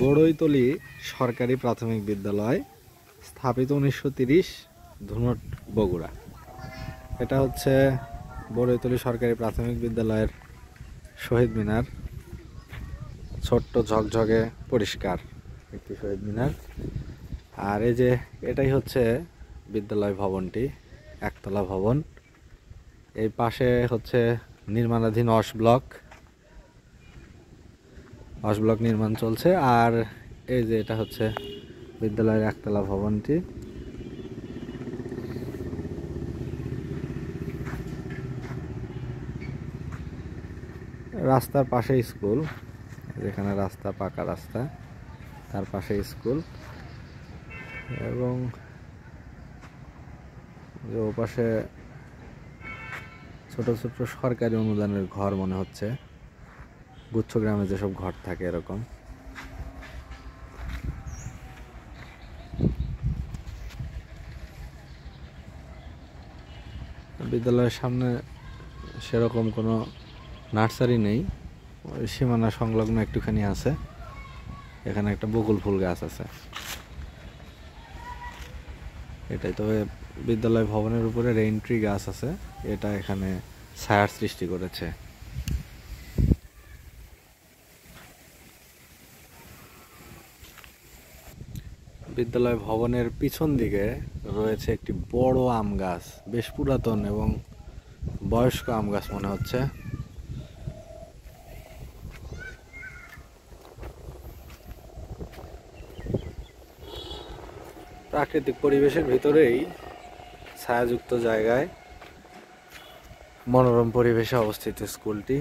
বড়ইতলী সরকারি প্রাথমিক বিদ্যালয় স্থাপিত 1930, ধুনট, বগুড়া। এটা হচ্ছে বড়ইতলী সরকারি প্রাথমিক বিদ্যালয়ের শহীদ মিনার। ছোট্ট ঝকঝকে পরিষ্কার একটি শহীদ মিনার। আর এই যে এটাই হচ্ছে বিদ্যালয় ভবনটি, একতলা ভবন। এই পাশে হচ্ছে নির্মাণাধীন অস ব্লক নির্মাণ চলছে। আর এই যে এটা হচ্ছে বিদ্যালয়ের একতলা ভবনটি। রাস্তার পাশে স্কুল, যেখানে রাস্তা পাকা রাস্তা, তার পাশে স্কুল। এবং যে ওপাশে ছোট ছোট সরকারি অনুদানের ঘর মনে হচ্ছে, গুচ্ছগ্রামে যেসব ঘর থাকে এরকম। বিদ্যালয়ের সামনে সেরকম কোনো নার্সারি নেই, সীমানা সংলগ্ন একটুখানি আছে। এখানে একটা বকুল ফুল গাছ আছে। এটাই। তবে বিদ্যালয় ভবনের উপরে রেইন ট্রি গাছ আছে, এটা এখানে ছায়ার সৃষ্টি করেছে। বিদ্যালয় ভবনের পিছন দিকে রয়েছে একটি বড় আম গাছ, বেশ পুরাতন এবং বয়স্ক আম গাছ মনে হচ্ছে। প্রাকৃতিক পরিবেশের ভিতরেই ছায়াযুক্ত জায়গায় মনোরম পরিবেশে অবস্থিত স্কুলটি।